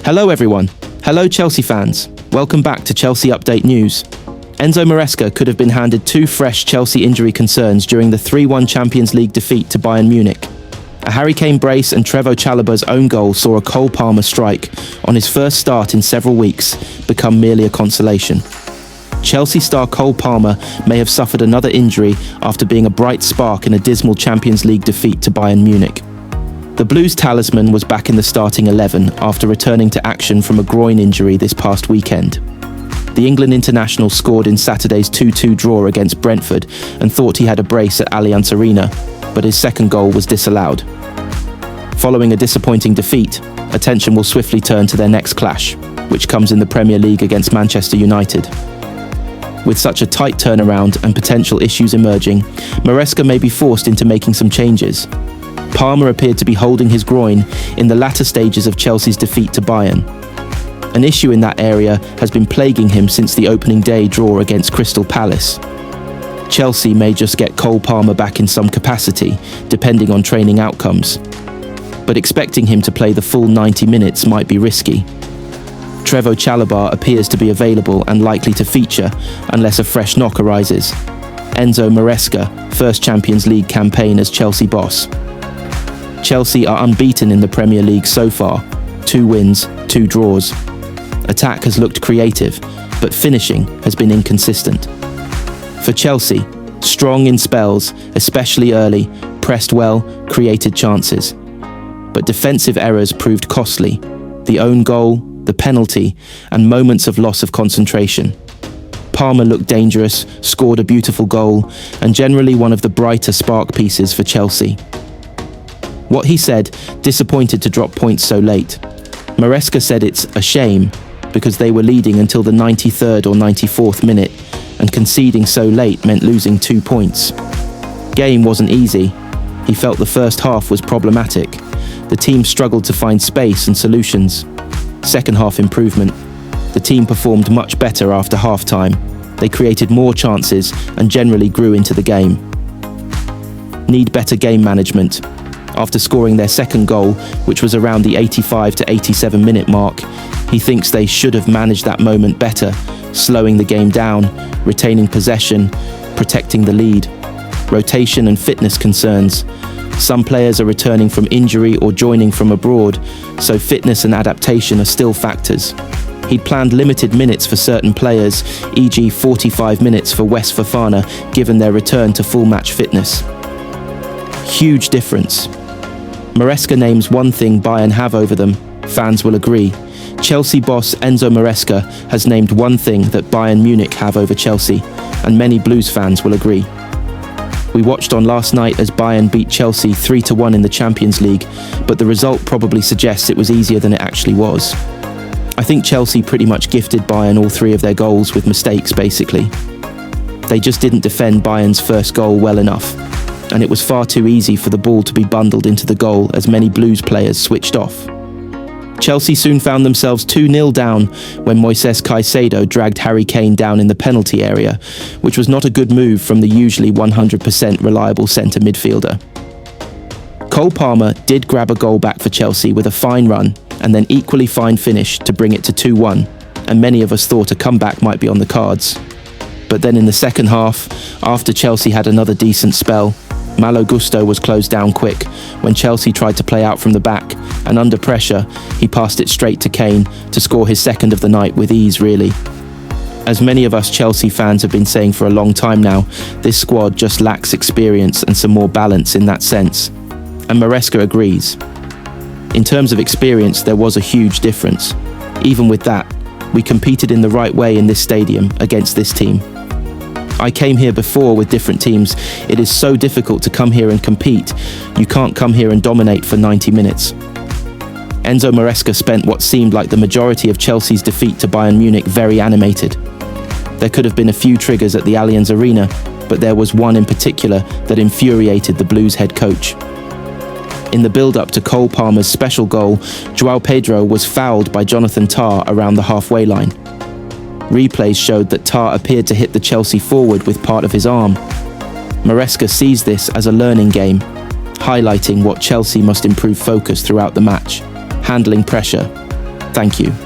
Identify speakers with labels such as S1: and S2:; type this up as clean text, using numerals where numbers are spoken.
S1: Hello everyone. Hello Chelsea fans. Welcome back to Chelsea Update News. Enzo Maresca could have been handed two fresh Chelsea injury concerns during the 3-1 Champions League defeat to Bayern Munich. A Harry Kane brace and Trevoh Chalobah's own goal saw a Cole Palmer strike on his first start in several weeks become merely a consolation. Chelsea star Cole Palmer may have suffered another injury after being a bright spark in a dismal Champions League defeat to Bayern Munich. The Blues talisman was back in the starting 11 after returning to action from a groin injury this past weekend. The England international scored in Saturday's 2-2 draw against Brentford and thought he had a brace at Allianz Arena, but his second goal was disallowed. Following a disappointing defeat, attention will swiftly turn to their next clash, which comes in the Premier League against Manchester United. With such a tight turnaround and potential issues emerging, Maresca may be forced into making some changes. Palmer appeared to be holding his groin in the latter stages of Chelsea's defeat to Bayern. An issue in that area has been plaguing him since the opening day draw against Crystal Palace. Chelsea may just get Cole Palmer back in some capacity, depending on training outcomes. But expecting him to play the full 90 minutes might be risky. Trevoh Chalobah appears to be available and likely to feature unless a fresh knock arises. Enzo Maresca, first Champions League campaign as Chelsea boss. Chelsea are unbeaten in the Premier League so far, 2 wins, 2 draws. Attack has looked creative, but finishing has been inconsistent. For Chelsea, strong in spells, especially early, pressed well, created chances. But defensive errors proved costly. The own goal, the penalty, and moments of loss of concentration. Palmer looked dangerous, scored a beautiful goal, and generally one of the brighter spark pieces for Chelsea. What he said, disappointed to drop points so late. Maresca said it's a shame because they were leading until the 93rd or 94th minute, and conceding so late meant losing 2 points. Game wasn't easy. He felt the first half was problematic. The team struggled to find space and solutions. Second half improvement. The team performed much better after half-time. They created more chances and generally grew into the game. Need better game management. After scoring their second goal, which was around the 85 to 87 minute mark, he thinks they should have managed that moment better, slowing the game down, retaining possession, protecting the lead. Rotation and fitness concerns. Some players are returning from injury or joining from abroad, so fitness and adaptation are still factors. He'd planned limited minutes for certain players, e.g. 45 minutes for West Fofana, given their return to full match fitness. Huge difference. Maresca names one thing Bayern have over them, fans will agree. Chelsea boss Enzo Maresca has named one thing that Bayern Munich have over Chelsea, and many Blues fans will agree. We watched on last night as Bayern beat Chelsea 3-1 in the Champions League, but the result probably suggests it was easier than it actually was. I think Chelsea pretty much gifted Bayern all 3 of their goals with mistakes, basically. They just didn't defend Bayern's first goal well enough, and it was far too easy for the ball to be bundled into the goal as many Blues players switched off. Chelsea soon found themselves 2-0 down when Moises Caicedo dragged Harry Kane down in the penalty area, which was not a good move from the usually 100% reliable centre midfielder. Cole Palmer did grab a goal back for Chelsea with a fine run and then equally fine finish to bring it to 2-1, and many of us thought a comeback might be on the cards. But then in the second half, after Chelsea had another decent spell, Malo Gusto was closed down quick when Chelsea tried to play out from the back, and under pressure, he passed it straight to Kane to score his second of the night with ease, really. As many of us Chelsea fans have been saying for a long time now, this squad just lacks experience and some more balance in that sense. And Maresca agrees. In terms of experience, there was a huge difference. Even with that, we competed in the right way in this stadium against this team. I came here before with different teams. It is so difficult to come here and compete. You can't come here and dominate for 90 minutes. Enzo Maresca spent what seemed like the majority of Chelsea's defeat to Bayern Munich very animated. There could have been a few triggers at the Allianz Arena, but there was one in particular that infuriated the Blues head coach. In the build-up to Cole Palmer's special goal, João Pedro was fouled by Jonathan Tah around the halfway line. Replays showed that Tah appeared to hit the Chelsea forward with part of his arm. Maresca sees this as a learning game, highlighting what Chelsea must improve focus throughout the match, handling pressure, Thank you.